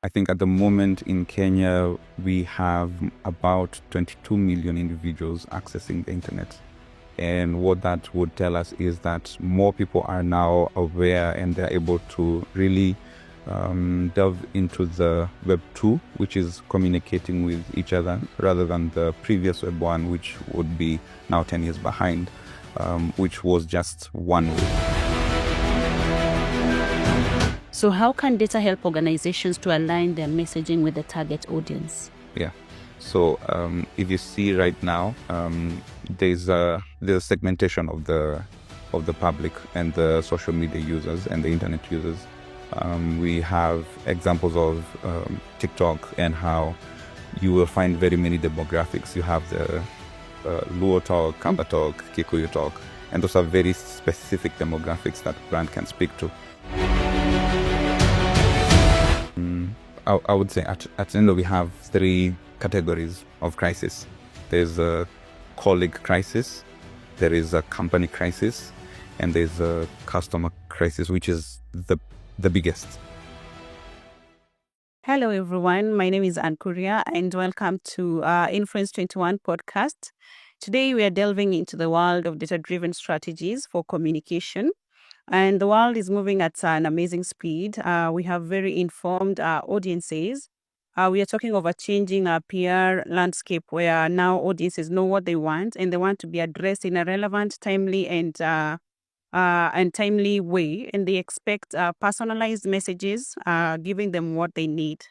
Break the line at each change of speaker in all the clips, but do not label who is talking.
I think at the moment in Kenya, we have about 22 million individuals accessing the internet. And what that would tell us is that more people are now aware and they're able to really delve into the Web 2, which is communicating with each other, rather than the previous Web 1, which would be now 10 years behind, which was just one way.
So how can data help organizations to align their messaging with the target audience?
Yeah. So if you see right now, there's a segmentation of the public and the social media users and the internet users. We have examples of TikTok and how you will find very many demographics. You have the Luo talk, Kamba talk, Kikuyu talk, and those are very specific demographics that brand can speak to. I would say at Nendo we have 3 categories of crisis. There's a colleague crisis, there is a company crisis, and there's a customer crisis, which is the biggest.
Hello, everyone. My name is Ann Kuria, and welcome to Influence 21 podcast. Today, we are delving into the world of data-driven strategies for communication. And the world is moving at an amazing speed. We have very informed audiences. We are talking of a changing PR landscape where now audiences know what they want, and they want to be addressed in a relevant, timely, and timely way. And they expect personalized messages, giving them what they need.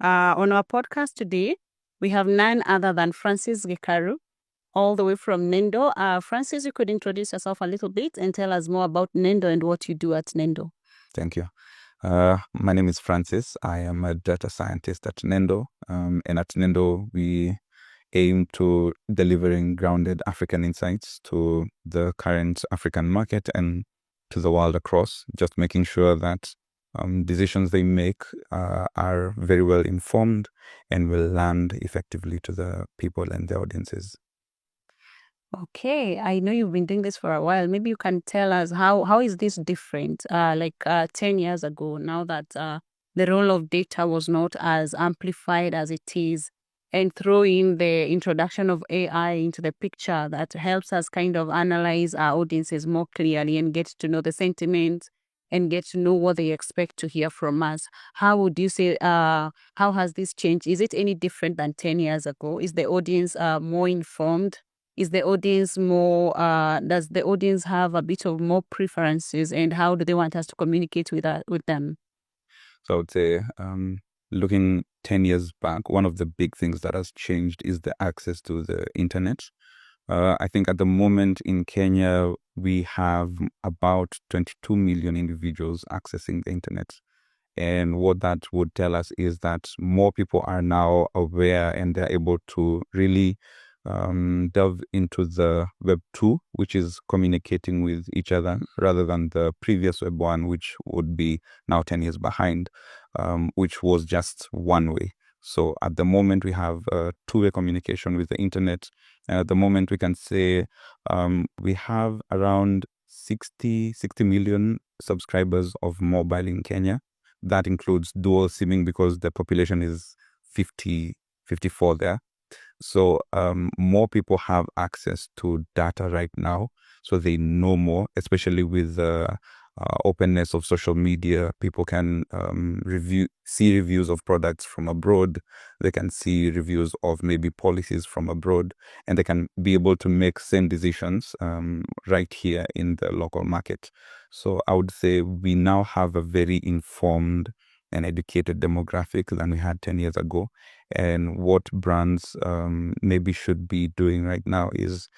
On our podcast today, we have none other than Francis Gikaru, all the way from Nendo. Francis, you could introduce yourself a little bit and tell us more about Nendo and what you do at Nendo.
Thank you. My name is Francis. I am a data scientist at Nendo. And at Nendo, we aim to delivering grounded African insights to the current African market and to the world across, just making sure that decisions they make are very well informed and will land effectively to the people and the audiences.
Okay, I know you've been doing this for a while. Maybe you can tell us how is this different? 10 years ago, now that the role of data was not as amplified as it is, and throw in the introduction of AI into the picture that helps us kind of analyze our audiences more clearly and get to know the sentiment and get to know what they expect to hear from us. How would you say, how has this changed? Is it any different than 10 years ago? Is the audience more informed? Is the audience more, does the audience have a bit of more preferences, and how do they want us to communicate with them?
So I would say, looking 10 years back, one of the big things that has changed is the access to the internet. I think at the moment in Kenya, we have about 22 million individuals accessing the internet. And what that would tell us is that more people are now aware and they're able to really delve into the Web 2, which is communicating with each other, rather than the previous Web 1, which would be now 10 years behind, which was just one way. So at the moment, we have two-way communication with the internet. And at the moment, we can say we have around 60 million subscribers of mobile in Kenya. That includes dual SIMing because the population is 54 there. So more people have access to data right now, so they know more, especially with the openness of social media. People can see reviews of products from abroad. They can see reviews of maybe policies from abroad, and they can be able to make same decisions right here in the local market. So I would say we now have a very informed and educated demographic than we had 10 years ago. And what brands maybe should be doing right now is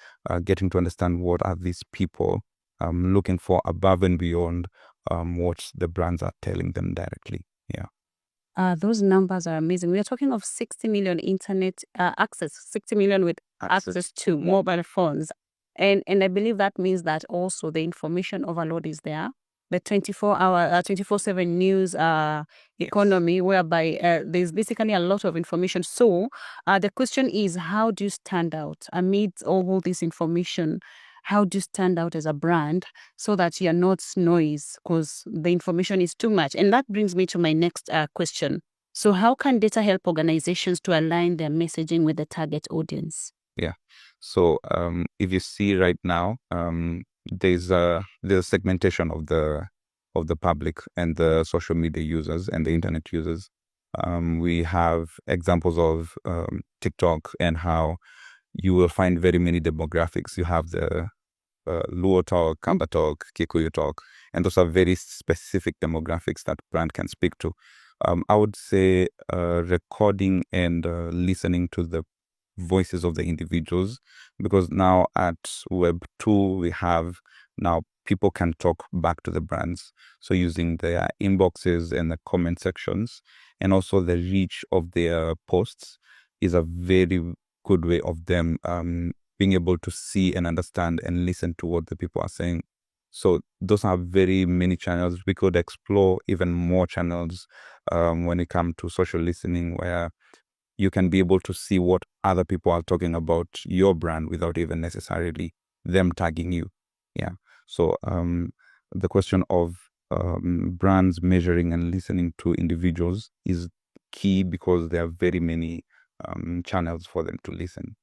getting to understand what are these people looking for above and beyond what the brands are telling them directly. Yeah.
Those numbers are amazing. We are talking of 60 million internet access, 60 million with access to mobile phones. And I believe that means that also the information overload is there. The 24/7 news economy, whereby there's basically a lot of information. So the question is, how do you stand out amid all this information? How do you stand out as a brand so that you're not noise because the information is too much? And that brings me to my next question. So how can data help organizations to align their messaging with the target audience?
Yeah. So if you see right now, there's segmentation of the public and the social media users and the internet users. We have examples of TikTok and how you will find very many demographics. You have the Luo talk, Kamba talk, Kikuyu talk, and those are very specific demographics that brand can speak to. I would say recording and listening to the voices of the individuals, because now at Web 2 we have now people can talk back to the brands, so using their inboxes and the comment sections, and also the reach of their posts is a very good way of them being able to see and understand and listen to what the people are saying. So those are very many channels. We could explore even more channels when it comes to social listening, where you can be able to see what other people are talking about your brand without even necessarily them tagging you. Yeah. So the question of brands measuring and listening to individuals is key, because there are very many channels for them to listen.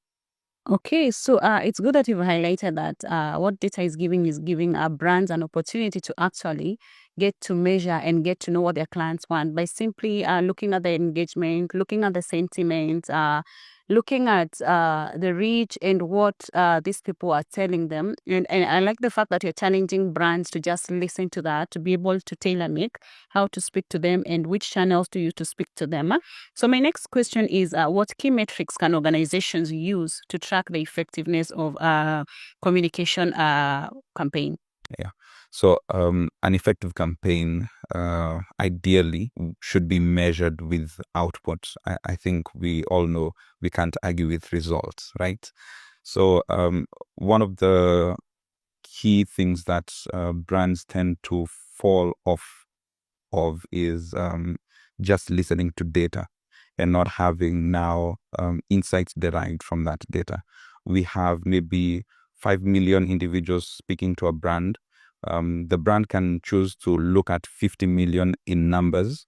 Okay, so it's good that you've highlighted that what data is giving our brands an opportunity to actually get to measure and get to know what their clients want by simply looking at the engagement, looking at the sentiment, looking at the reach and what these people are telling them. And I like the fact that you're challenging brands to just listen to that, to be able to tailor make how to speak to them and which channels to use to speak to them. So my next question is, what key metrics can organizations use to track the effectiveness of communication campaign?
Yeah. So an effective campaign ideally should be measured with output. I think we all know we can't argue with results, right? So one of the key things that brands tend to fall off of is just listening to data and not having now insights derived from that data. We have maybe 5 million individuals speaking to a brand. The brand can choose to look at 50 million in numbers,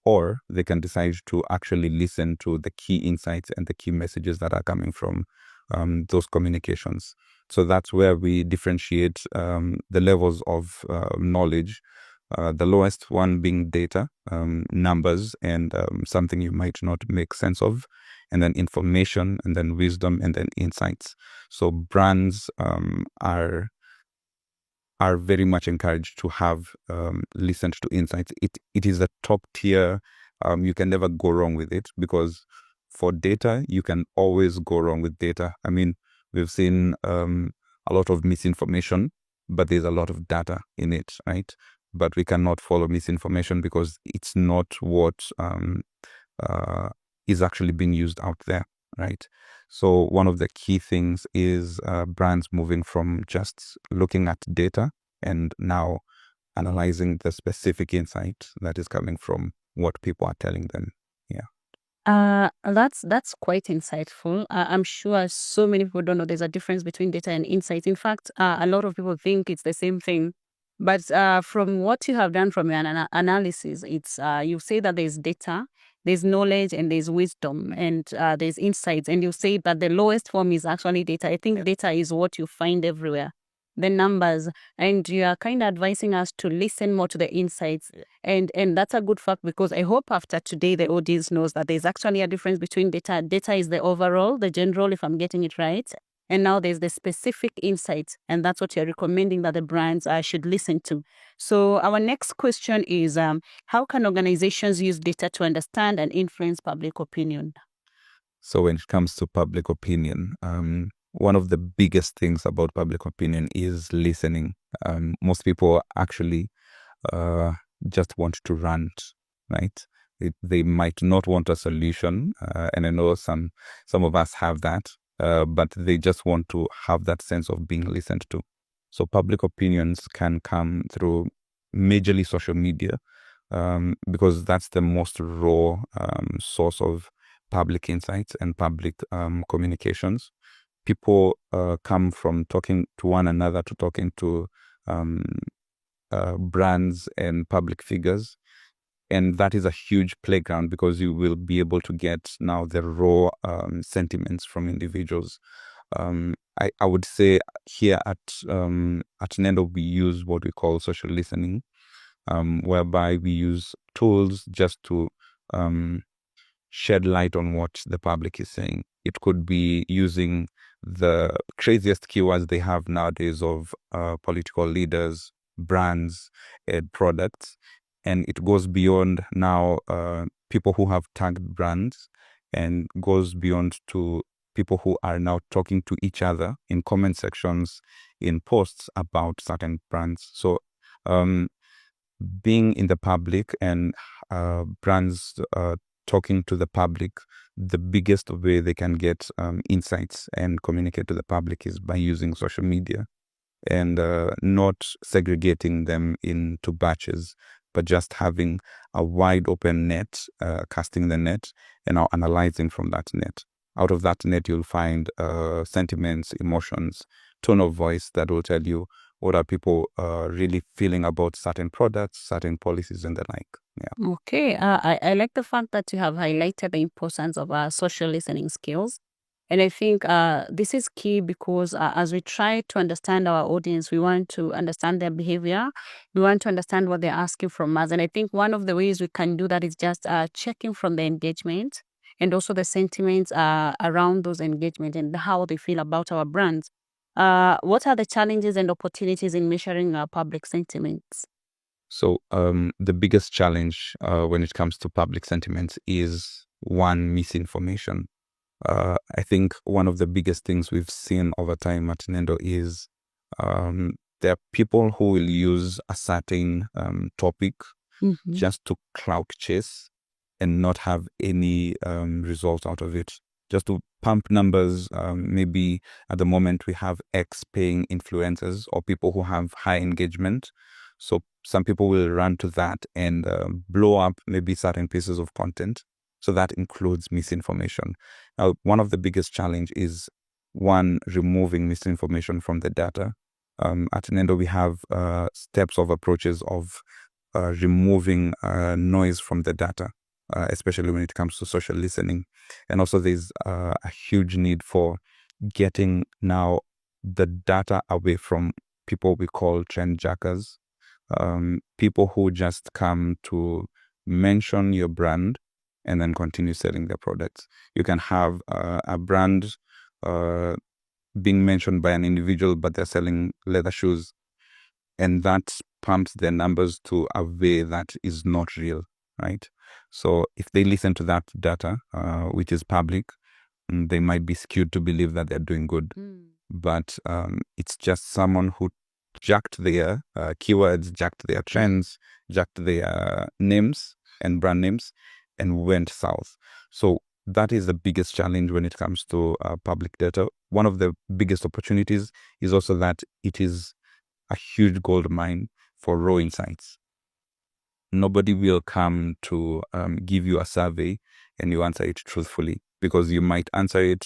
or they can decide to actually listen to the key insights and the key messages that are coming from those communications. So that's where we differentiate the levels of knowledge. The lowest one being data, numbers, and something you might not make sense of, and then information, and then wisdom, and then insights. So brands are very much encouraged to have listened to insights. It is a top tier. You can never go wrong with it, because for data, you can always go wrong with data. I mean, we've seen a lot of misinformation, but there's a lot of data in it, right? But we cannot follow misinformation because it's not what is actually being used out there, right? So one of the key things is brands moving from just looking at data and now analyzing the specific insight that is coming from what people are telling them. Yeah.
That's quite insightful. I'm sure so many people don't know there's a difference between data and insight. In fact, a lot of people think it's the same thing. But from what you have done from your analysis, it's you say that there's data, there's knowledge, and there's wisdom, and there's insights. And you say that the lowest form is actually data. I think data is what you find everywhere, the numbers, and you are kind of advising us to listen more to the insights. And that's a good fact, because I hope after today the audience knows that there's actually a difference between data. Data is the overall, the general, if I'm getting it right. And now there's the specific insights, and that's what you're recommending that the brands should listen to. So our next question is, how can organizations use data to understand and influence public opinion?
So when it comes to public opinion, one of the biggest things about public opinion is listening. Most people actually just want to rant, right? They might not want a solution, and I know some of us have that, but they just want to have that sense of being listened to. So public opinions can come through majorly social media, because that's the most raw source of public insights and public communications. People come from talking to one another to talking to brands and public figures. And that is a huge playground because you will be able to get now the raw sentiments from individuals. I would say here at Nendo, we use what we call social listening, whereby we use tools just to shed light on what the public is saying. It could be using the craziest keywords they have nowadays of political leaders, brands, and products. And it goes beyond now people who have tagged brands, and goes beyond to people who are now talking to each other in comment sections, in posts about certain brands. So being in the public and brands talking to the public, the biggest way they can get insights and communicate to the public is by using social media, and not segregating them into batches, but just having a wide open net, casting the net, and now analyzing from that net. Out of that net, you'll find sentiments, emotions, tone of voice that will tell you what are people really feeling about certain products, certain policies, and the like. Yeah.
Okay, I like the fact that you have highlighted the importance of social listening skills. And I think this is key because as we try to understand our audience, we want to understand their behavior. We want to understand what they're asking from us. And I think one of the ways we can do that is just checking from the engagement and also the sentiments around those engagements and how they feel about our brands. What are the challenges and opportunities in measuring our public sentiments?
So the biggest challenge when it comes to public sentiments is, one, misinformation. I think one of the biggest things we've seen over time at Nendo is there are people who will use a certain topic just to clout chase and not have any result out of it, just to pump numbers. Maybe at the moment we have X paying influencers or people who have high engagement. So some people will run to that and blow up maybe certain pieces of content. So that includes misinformation. Now, one of the biggest challenge is, one, removing misinformation from the data. At Nendo, we have steps of approaches of removing noise from the data, especially when it comes to social listening. And also there's a huge need for getting now the data away from people we call trend jackers, people who just come to mention your brand and then continue selling their products. You can have a brand being mentioned by an individual, but they're selling leather shoes, and that pumps their numbers to a way that is not real, right? So if they listen to that data, which is public, they might be skewed to believe that they're doing good. But it's just someone who jacked their keywords, jacked their trends, jacked their names and brand names, and went south. So that is the biggest challenge when it comes to public data. One of the biggest opportunities is also that it is a huge gold mine for raw insights. Nobody will come to give you a survey and you answer it truthfully, because you might answer it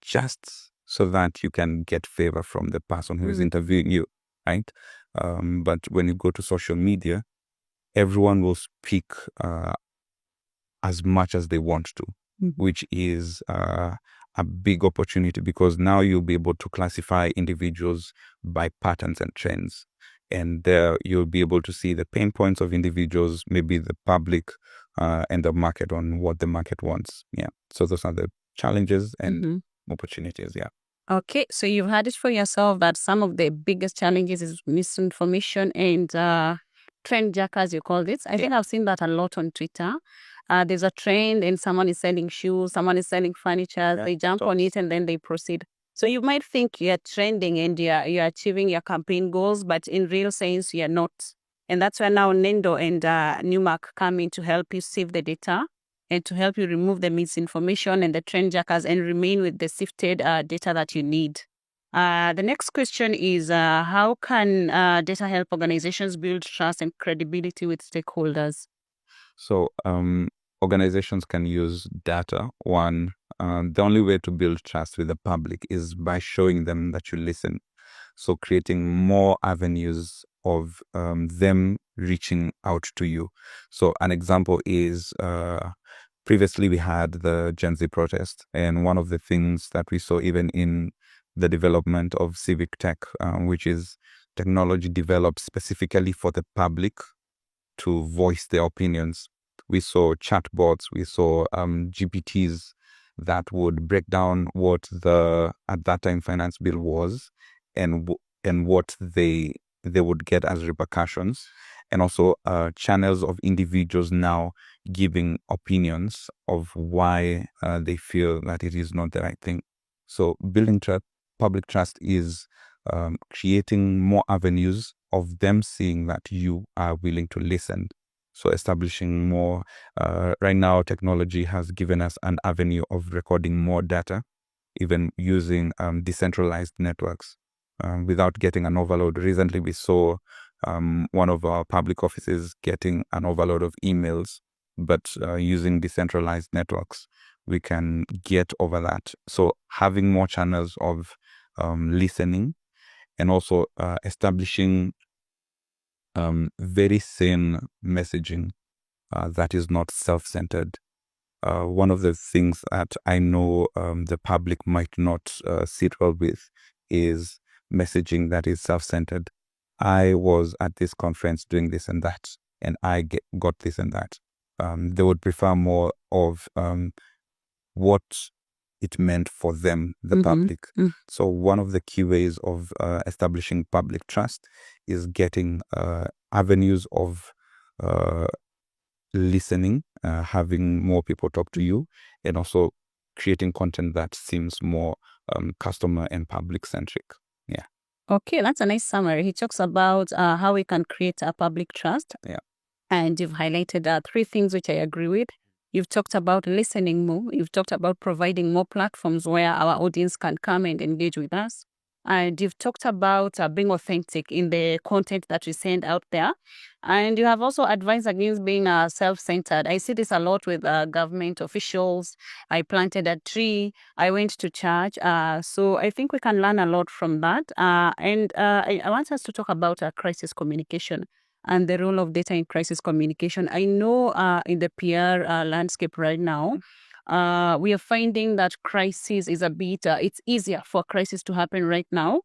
just so that you can get favor from the person who is interviewing you, right? But when you go to social media, everyone will speak as much as they want to, which is a big opportunity, because now you'll be able to classify individuals by patterns and trends. And there you'll be able to see the pain points of individuals, maybe the public and the market, on what the market wants. Yeah. So those are the challenges and opportunities. Yeah.
Okay, so you've had it for yourself that some of the biggest challenges is misinformation and trend jackers, you called it. I think I've seen that a lot on Twitter. There's a trend and someone is selling shoes, someone is selling furniture, they jump on it and then they proceed. So you might think you're trending and you're achieving your campaign goals, but in real sense, you're not. And that's where now Nendo and Newmark come in to help you sieve the data and to help you remove the misinformation and the trend jackers and remain with the sifted data that you need. The next question is, how can data help organizations build trust and credibility with stakeholders?
So organizations can use data. One, the only way to build trust with the public is by showing them that you listen. So creating more avenues of them reaching out to you. So an example is previously we had the Gen Z protest, and one of the things that we saw even in the development of civic tech, which is technology developed specifically for the public to voice their opinions. We saw chatbots, we saw GPTs that would break down what the at that time finance bill was, and what they would get as repercussions, and also channels of individuals now giving opinions of why they feel that it is not the right thing. So building public trust is creating more avenues of them seeing that you are willing to listen. So establishing more, right now technology has given us an avenue of recording more data, even using decentralized networks without getting an overload. Recently we saw one of our public offices getting an overload of emails, but using decentralized networks, we can get over that. So having more channels of listening, and also establishing very sane messaging that is not self-centered. One of the things that I know the public might not sit well with is messaging that is self-centered. I was at this conference doing this and that, and I got this and that. They would prefer more of what it meant for them, the public. So one of the key ways of establishing public trust is getting avenues of listening, having more people talk to you, and also creating content that seems more customer and public centric. Yeah.
Okay, that's a nice summary. He talks about how we can create a public trust.
Yeah.
And you've highlighted 3 things which I agree with. You've talked about listening more. You've talked about providing more platforms where our audience can come and engage with us. And you've talked about being authentic in the content that we send out there. And you have also advised against being self-centered. I see this a lot with government officials. I planted a tree. I went to church. So I think we can learn a lot from that. And I want us to talk about crisis communication and the role of data in crisis communication. I know in the PR landscape right now, we are finding that crisis is a bit, it's easier for crisis to happen right now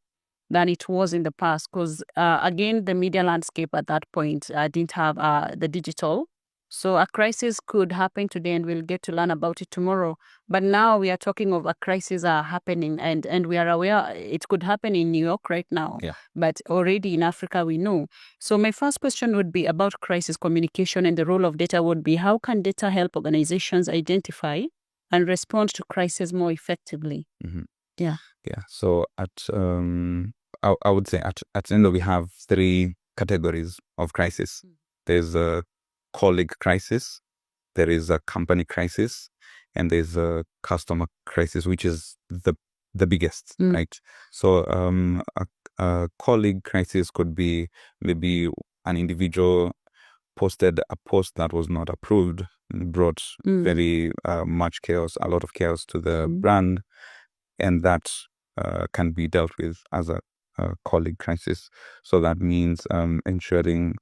than it was in the past because, again, the media landscape at that point didn't have the digital. So a crisis could happen today and we'll get to learn about it tomorrow. But now we are talking of a crisis happening and we are aware it could happen in New York right now.
Yeah.
But already in Africa, we know. So my first question would be about crisis communication, and the role of data would be how can data help organizations identify and respond to crisis more effectively?
Mm-hmm.
Yeah.
Yeah. So at I would say at Nendo we have 3 categories of crisis. There's a colleague crisis, there is a company crisis, and there's a customer crisis, which is the biggest, right? So a colleague crisis could be maybe an individual posted a post that was not approved, brought very much chaos, a lot of chaos to the brand, and that can be dealt with as a colleague crisis. So that means ensuring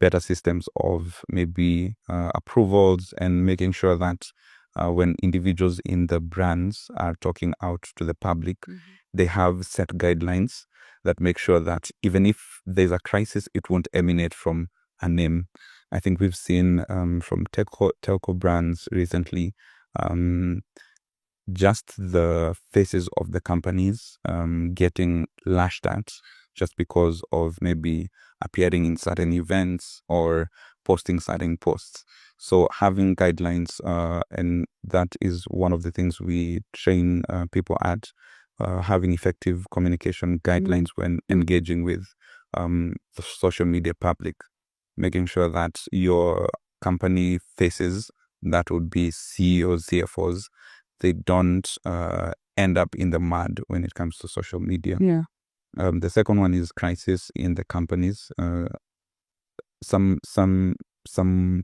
better systems of maybe approvals, and making sure that when individuals in the brands are talking out to the public, they have set guidelines that make sure that even if there's a crisis, it won't emanate from a name. I think we've seen from telco brands recently, just the faces of the companies getting lashed at just because of maybe appearing in certain events or posting certain posts. So having guidelines, and that is one of the things we train people at, having effective communication guidelines when engaging with the social media public, making sure that your company faces, that would be CEOs, CFOs, they don't end up in the mud when it comes to social media.
Yeah.
The second one is crisis in the companies. Some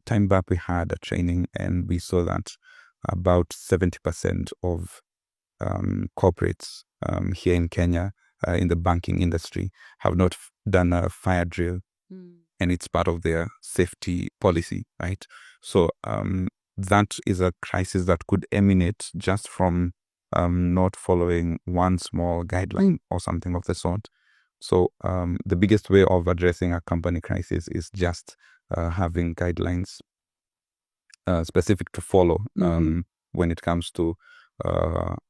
time back we had a training, and we saw that about 70% of corporates here in Kenya in the banking industry have not done a fire drill, and it's part of their safety policy, right? So that is a crisis that could emanate just from not following one small guideline or something of the sort. So the biggest way of addressing a company crisis is just having guidelines specific to follow when it comes to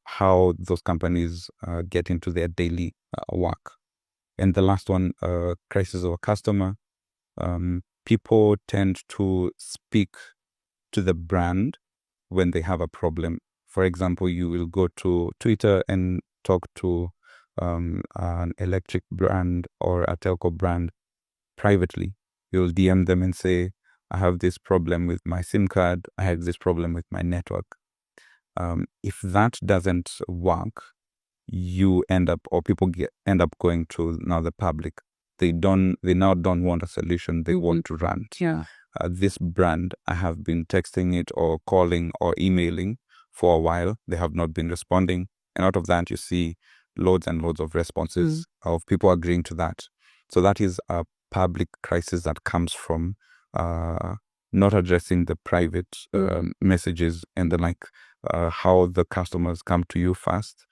how those companies get into their daily work. And the last one, crisis of a customer. People tend to speak to the brand when they have a problem. For example, you will go to Twitter and talk to an electric brand or a telco brand privately. You'll DM them and say, I have this problem with my SIM card. I have this problem with my network. If that doesn't work, you end up, or people end up going to now the public. They now don't want a solution. They want to rant.
Yeah.
This brand, I have been texting it or calling or emailing for a while. They have not been responding. And out of that, you see loads and loads of responses of people agreeing to that. So that is a public crisis that comes from not addressing the private messages and the like. How the customers come to you first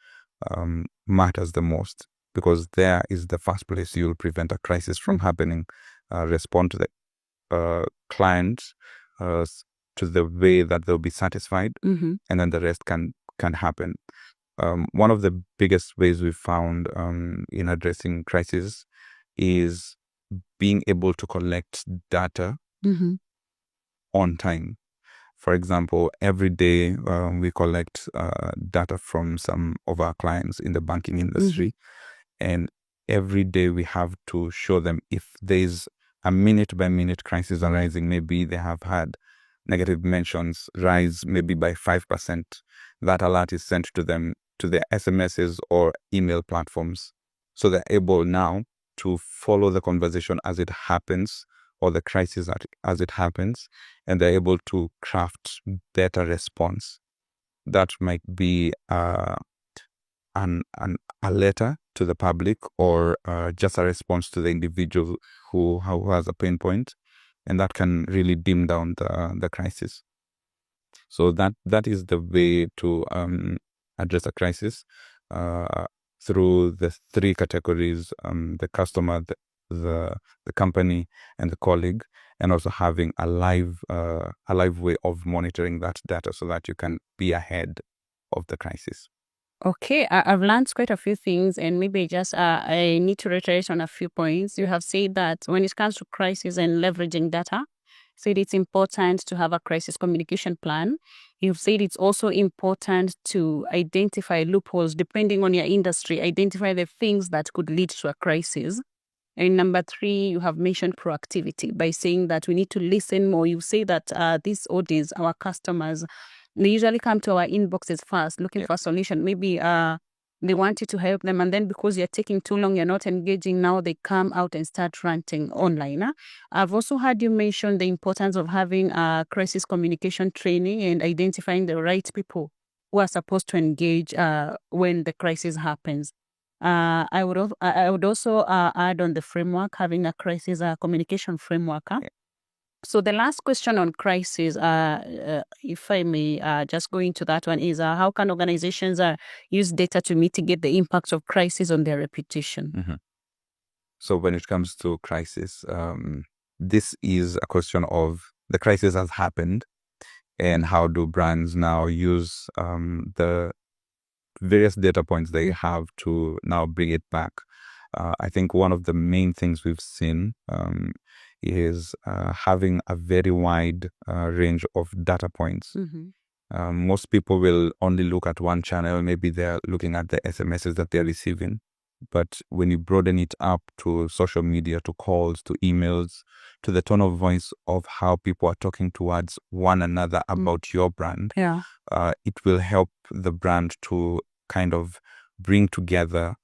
matters the most, because there is the first place you'll prevent a crisis from happening. Respond to the client to the way that they'll be satisfied, and then the rest can happen. One of the biggest ways we've found in addressing crises is being able to collect data on time. For example, every day we collect data from some of our clients in the banking industry, and every day we have to show them if there's a minute-by-minute crisis arising. Maybe they have had negative mentions rise maybe by 5%. That alert is sent to them to their SMSs or email platforms. So they're able now to follow the conversation as it happens, or the crisis as it happens, and they're able to craft better response. That might be a letter to the public, or just a response to the individual who has a pain point, and that can really dim down the crisis. So that is the way to address a crisis through the three categories: the customer, the company, and the colleague, and also having a live way of monitoring that data so that you can be ahead of the crisis.
Okay, I've learned quite a few things, and maybe just I need to reiterate on a few points. You have said that when it comes to crisis and leveraging data, said it's important to have a crisis communication plan. You've said it's also important to identify loopholes depending on your industry, identify the things that could lead to a crisis. And number 3, you have mentioned proactivity by saying that we need to listen more. You say that these audience, our customers, they usually come to our inboxes first looking for a solution. Maybe they want you to help them, and then because you're taking too long, you're not engaging, now they come out and start ranting online. I've also heard you mention the importance of having crisis communication training and identifying the right people who are supposed to engage when the crisis happens. I would also add on the framework, having a crisis communication framework. So the last question on crisis, if I may just go into that one, is how can organizations use data to mitigate the impact of crisis on their reputation?
So when it comes to crisis, this is a question of the crisis has happened, and how do brands now use the various data points they have to now bring it back. I think one of the main things we've seen is having a very wide range of data points. Most people will only look at one channel. Maybe they're looking at the SMSs that they're receiving. But when you broaden it up to social media, to calls, to emails, to the tone of voice of how people are talking towards one another about your brand, it will help the brand to kind of bring together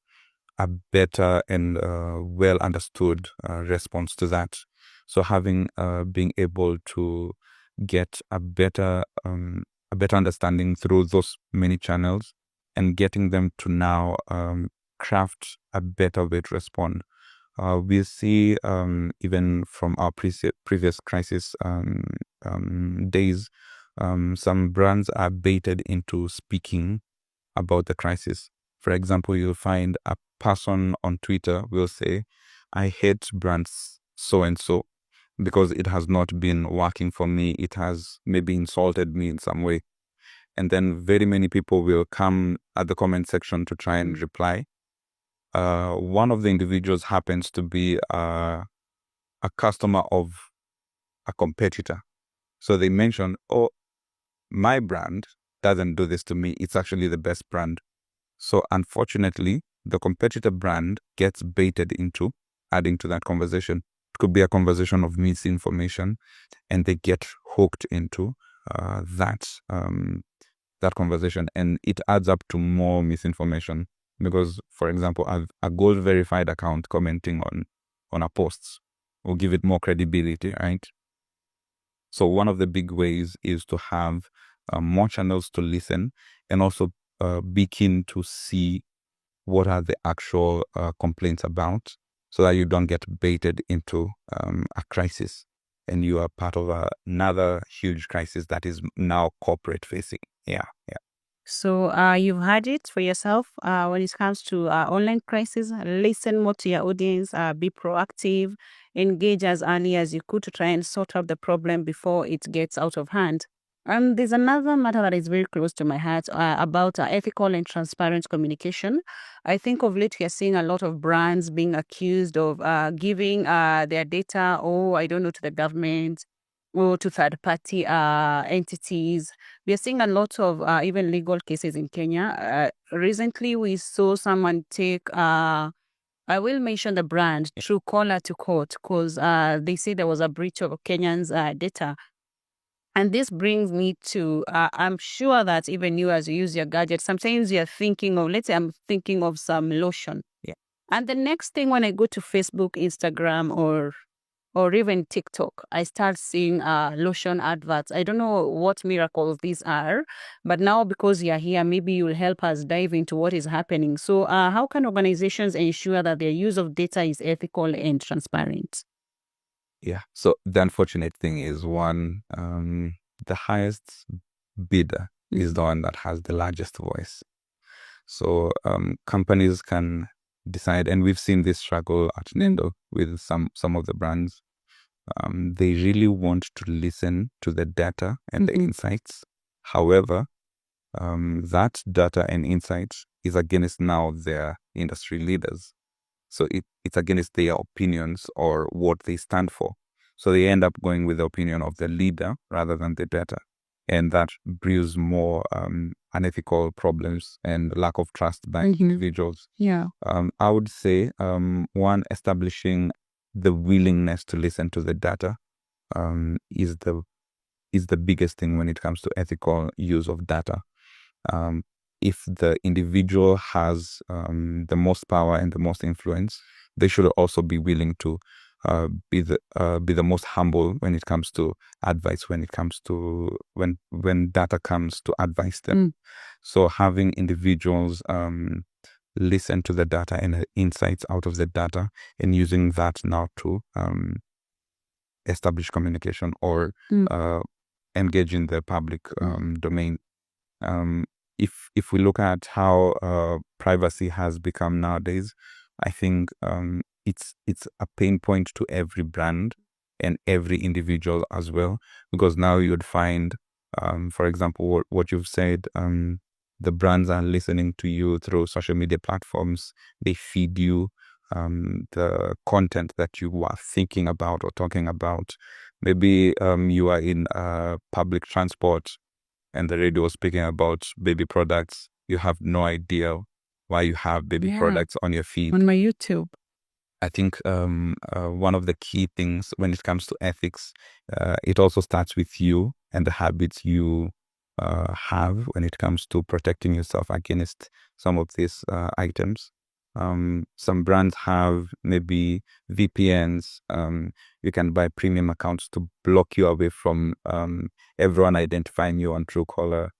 a better and well understood response to that. So having being able to get a better understanding through those many channels, and getting them to now craft a better way to respond. We see even from our previous crisis days, some brands are baited into speaking about the crisis. For example, you'll find a person on Twitter will say, I hate brands so and so because it has not been working for me. It has maybe insulted me in some way. And then very many people will come at the comment section to try and reply. One of the individuals happens to be a customer of a competitor. So they mention, oh, my brand doesn't do this to me. It's actually the best brand. So unfortunately, the competitor brand gets baited into adding to that conversation. It could be a conversation of misinformation, and they get hooked into that conversation, and it adds up to more misinformation. Because, for example, a gold verified account commenting on our posts will give it more credibility, right? So one of the big ways is to have more channels to listen, and also be keen to see what are the actual complaints about, so that you don't get baited into a crisis and you are part of another huge crisis that is now corporate facing. Yeah.
So you've had it for yourself when it comes to online crisis. Listen more to your audience, be proactive, engage as early as you could to try and sort out the problem before it gets out of hand. There's another matter that is very close to my heart about ethical and transparent communication. I think of late we are seeing a lot of brands being accused of giving their data, I don't know, to the government or to third-party entities. We are seeing a lot of even legal cases in Kenya. Recently, we saw someone take, I will mention the brand, Truecaller to court because they say there was a breach of Kenyan's data. And this brings me to, I'm sure that even you as you use your gadget, sometimes you're thinking of, let's say I'm thinking of some lotion.
Yeah.
And the next thing when I go to Facebook, Instagram, or even TikTok, I start seeing lotion adverts. I don't know what miracles these are, but now because you're here, maybe you'll help us dive into what is happening. So how can organizations ensure that their use of data is ethical and transparent?
Yeah. So the unfortunate thing is the highest bidder is the one that has the largest voice. So companies can decide, and we've seen this struggle at Nendo with some of the brands. They really want to listen to the data and the insights. However, that data and insights is against now their industry leaders. So it's against their opinions or what they stand for. So they end up going with the opinion of the leader rather than the data. And that brews more unethical problems and lack of trust by individuals.
Yeah.
I would say, one, establishing the willingness to listen to the data is the biggest thing when it comes to ethical use of data. If the individual has the most power and the most influence, they should also be willing to be the most humble when it comes to advice, when it comes to when data comes to advise them. So having individuals listen to the data and the insights out of the data, and using that now to establish communication or engage in the public domain. If we look at how privacy has become nowadays, I think it's a pain point to every brand and every individual as well, because now you'd find, for example, what you've said, the brands are listening to you through social media platforms. They feed you the content that you are thinking about or talking about. Maybe you are in public transport and the radio was speaking about baby products. You have no idea why you have baby products on your feed.
On my YouTube.
I think one of the key things when it comes to ethics, it also starts with you and the habits you have when it comes to protecting yourself against some of these items. Some brands have maybe VPNs. You can buy premium accounts to block you away from everyone identifying you on Truecaller.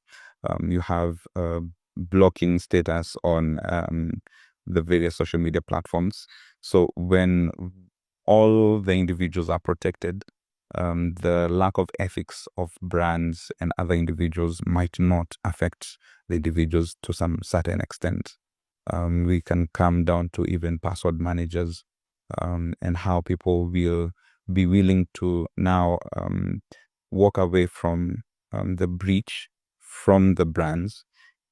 You have blocking status on the various social media platforms. So when all the individuals are protected, the lack of ethics of brands and other individuals might not affect the individuals to some certain extent. We can come down to even password managers, and how people will be willing to now walk away from the breach from the brands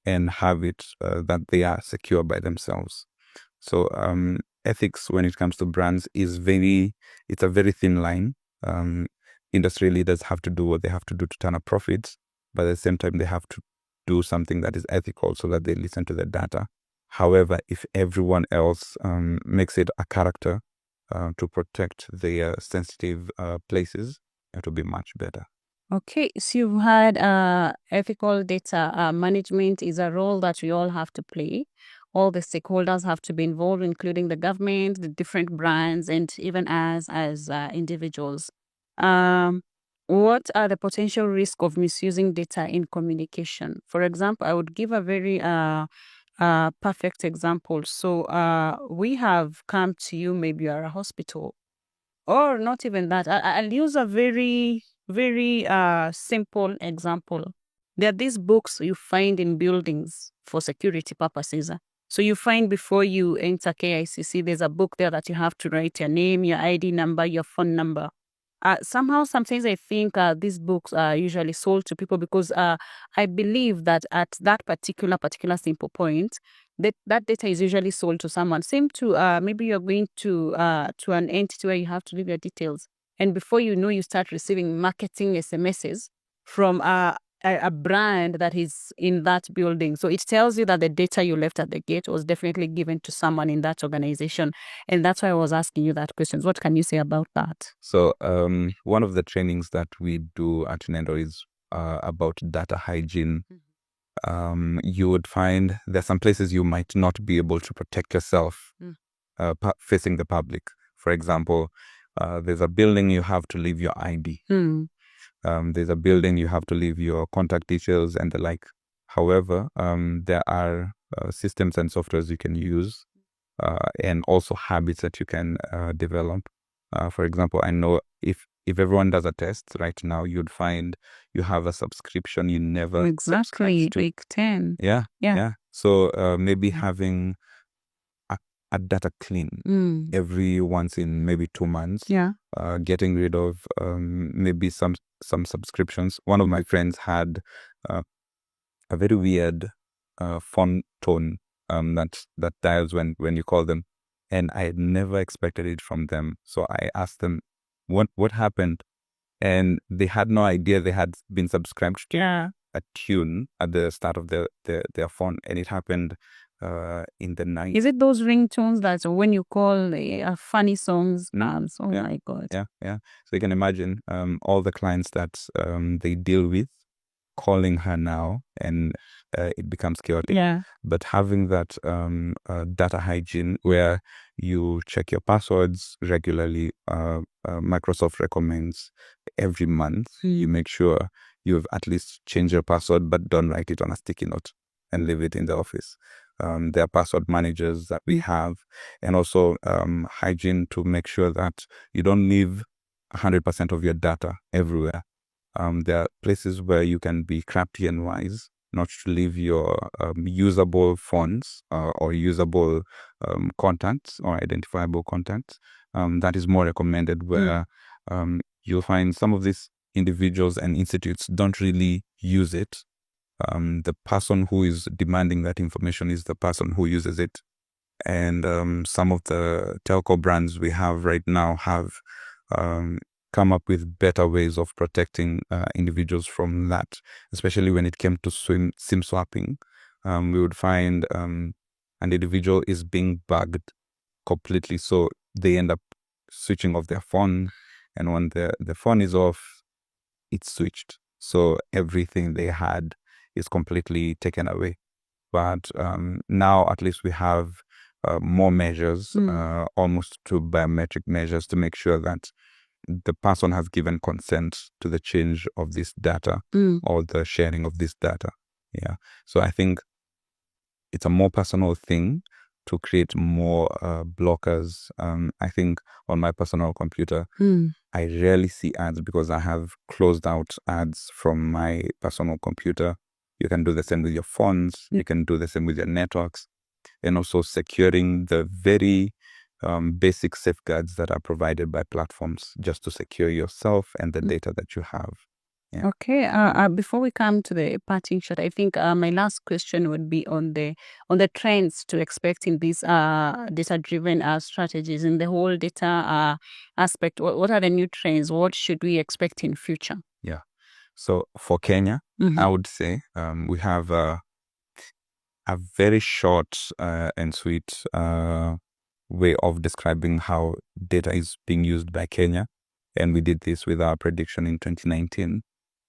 and have it that they are secure by themselves. So ethics when it comes to brands it's a very thin line. Industry leaders have to do what they have to do to turn up profits, but at the same time they have to do something that is ethical so that they listen to the data. However, if everyone else makes it a character to protect their sensitive places, it will be much better.
Okay, so you've had ethical data management is a role that we all have to play. All the stakeholders have to be involved, including the government, the different brands, and even as individuals. What are the potential risks of misusing data in communication? For example, I would give a very perfect example. So we have come to you, maybe you are a hospital, or not even that. I'll use a very, very simple example. There are these books you find in buildings for security purposes. So you find before you enter KICC, there's a book there that you have to write your name, your ID number, your phone number. Somehow, sometimes I think these books are usually sold to people because I believe that at that particular simple point, that data is usually sold to someone. Same to maybe you're going to an entity where you have to leave your details, and before you know, you start receiving marketing SMSs from a brand that is in that building. So it tells you that the data you left at the gate was definitely given to someone in that organization. And that's why I was asking you that question. What can you say about that?
So one of the trainings that we do at Nendo is about data hygiene. You would find there's some places you might not be able to protect yourself facing the public. For example, there's a building you have to leave your ID. There's a building you have to leave your contact details and the like. However, there are systems and softwares you can use and also habits that you can develop. For example, I know if everyone does a test right now, you'd find you have a subscription you never
Exactly, week 10.
Yeah. So maybe having a data clean every once in maybe 2 months. Getting rid of maybe some subscriptions. One of my friends had a very weird phone tone that dials when you call them, and I had never expected it from them. So I asked them what happened, and they had no idea they had been subscribed to a tune at the start of their phone, and it happened in the night.
Is it those ringtones that when you call funny songs? Oh my God.
Yeah. So you can imagine all the clients that they deal with calling her now, and it becomes chaotic. But having that data hygiene where you check your passwords regularly, Microsoft recommends every month you make sure you've at least changed your password, but don't write it on a sticky note and leave it in the office. There are password managers that we have, and also hygiene to make sure that you don't leave 100% of your data everywhere. There are places where you can be crafty and wise, not to leave your usable fonts or usable contacts or identifiable contacts. That is more recommended, where you'll find some of these individuals and institutes don't really use it. The person who is demanding that information is the person who uses it. And some of the telco brands we have right now have come up with better ways of protecting individuals from that, especially when it came to SIM swapping. We would find an individual is being bugged completely, so they end up switching off their phone, and when the phone is off, it's switched. So everything they had is completely taken away. But now at least we have more measures, almost to biometric measures, to make sure that the person has given consent to the change of this data or the sharing of this data. Yeah. So I think it's a more personal thing, to create more blockers. I think on my personal computer, I rarely see ads because I have closed out ads from my personal computer. You can do the same with your phones. You can do the same with your networks, and also securing the very basic safeguards that are provided by platforms just to secure yourself and the data that you have. Yeah.
Okay. Before we come to the parting shot, I think my last question would be on the trends to expect in these data-driven strategies in the whole data aspect. What are the new trends? What should we expect in future?
Yeah. So for Kenya, I would say we have a very short and sweet way of describing how data is being used by Kenya. And we did this with our prediction in 2019,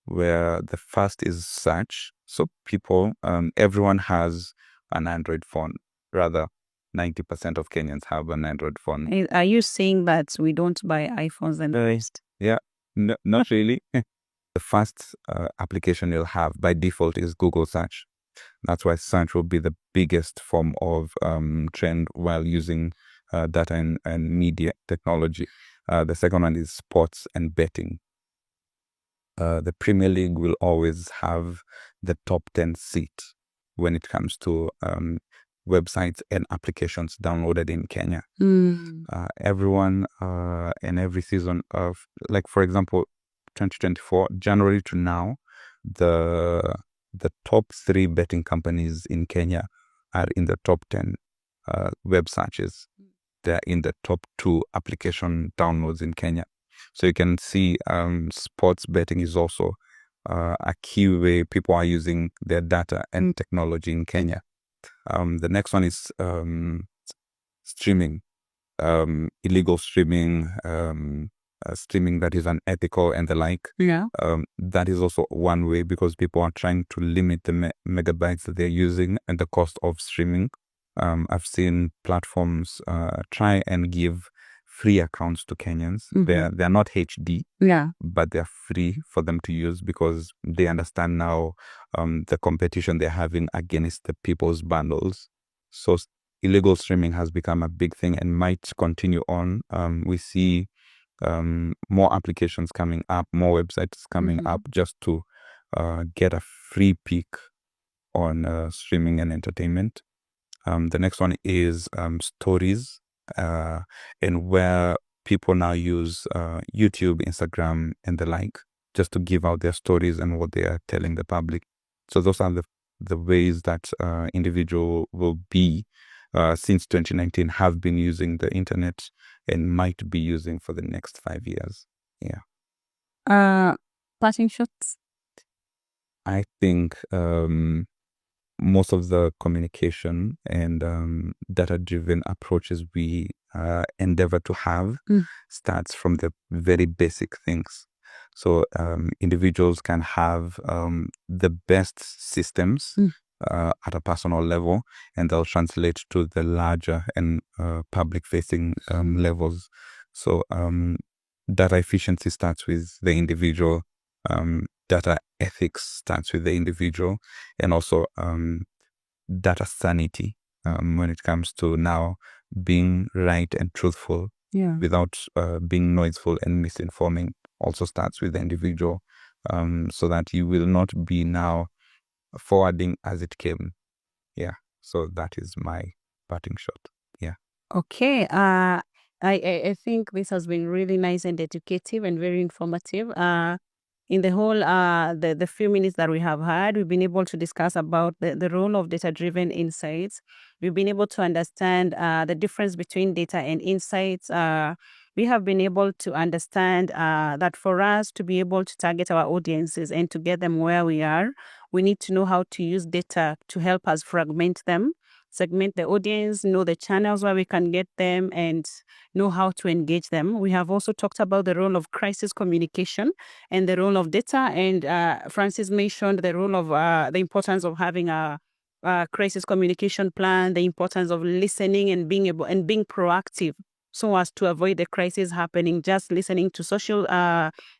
where the first is search. So people, everyone has an Android phone. Rather, 90% of Kenyans have an Android phone.
Are you saying that we don't buy iPhones and the rest?
Yeah, no, not really. The first application you'll have by default is Google search. That's why search will be the biggest form of trend while using data and media technology. The second one is sports and betting. The Premier League will always have the top 10 seat when it comes to websites and applications downloaded in Kenya. Everyone in every season of, like, for example, 2024, January to now, the top 3 betting companies in Kenya are in the top 10 web searches. They're in the top 2 application downloads in Kenya. So you can see sports betting is also a key way people are using their data and technology in Kenya. The next one is streaming, illegal streaming, streaming that is unethical and the like.
Yeah.
That is also one way because people are trying to limit the megabytes that they're using and the cost of streaming. I've seen platforms try and give free accounts to Kenyans. They're not HD, but they're free for them to use because they understand now the competition they're having against the people's bundles. So illegal streaming has become a big thing and might continue on. We see more applications coming up, more websites coming up just to get a free peek on streaming and entertainment. The next one is stories, and where people now use YouTube, Instagram, and the like, just to give out their stories and what they are telling the public. So those are the ways that individual will be since 2019 have been using the internet and might be using for the next 5 years. Yeah.
Passing shots.
I think most of the communication and data-driven approaches we endeavor to have starts from the very basic things. So individuals can have the best systems at a personal level, and they'll translate to the larger and public-facing levels. So data efficiency starts with the individual. Data ethics starts with the individual, and also data sanity when it comes to now being right and truthful without being noiseful and misinforming also starts with the individual, so that you will not be now forwarding as it came. Yeah. So that is my parting shot. Yeah.
Okay. I think this has been really nice and educative and very informative. In the whole the few minutes that we have had, we've been able to discuss about the role of data-driven insights. We've been able to understand the difference between data and insights. We have been able to understand that for us to be able to target our audiences and to get them where we are, we need to know how to use data to help us fragment them, segment the audience, know the channels where we can get them, and know how to engage them. We have also talked about the role of crisis communication and the role of data. And Francis mentioned the role of the importance of having a crisis communication plan, the importance of listening and being proactive so as to avoid the crisis happening, just listening to social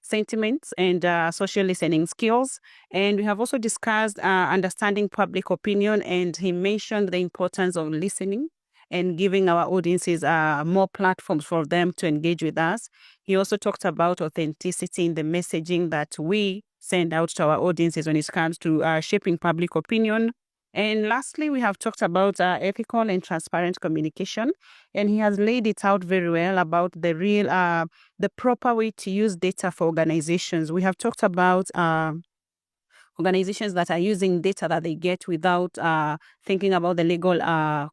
sentiments and social listening skills. And we have also discussed understanding public opinion, and he mentioned the importance of listening and giving our audiences more platforms for them to engage with us. He also talked about authenticity in the messaging that we send out to our audiences when it comes to shaping public opinion. And lastly, we have talked about ethical and transparent communication, and he has laid it out very well about the proper way to use data for organizations. We have talked about organizations that are using data that they get without thinking about the legal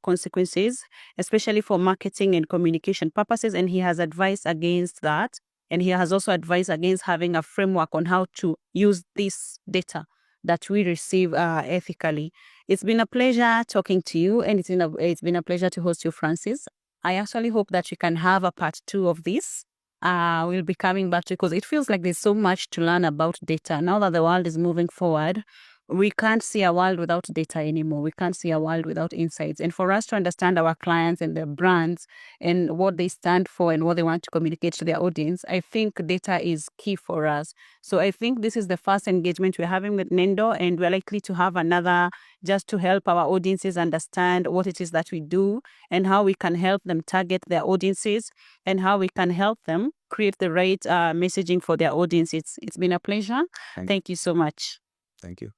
consequences, especially for marketing and communication purposes. And he has advised against that. And he has also advised against having a framework on how to use this data that we receive ethically. It's been a pleasure talking to you, and it's been a pleasure to host you, Francis. I actually hope that we can have a part 2 of this. We'll be coming back to, because it feels like there's so much to learn about data. Now that the world is moving forward, we can't see a world without data anymore. We can't see a world without insights. And for us to understand our clients and their brands and what they stand for and what they want to communicate to their audience, I think data is key for us. So I think this is the first engagement we're having with Nendo, and we're likely to have another just to help our audiences understand what it is that we do and how we can help them target their audiences and how we can help them create the right messaging for their audience. It's been a pleasure. Thank you so much.
Thank you.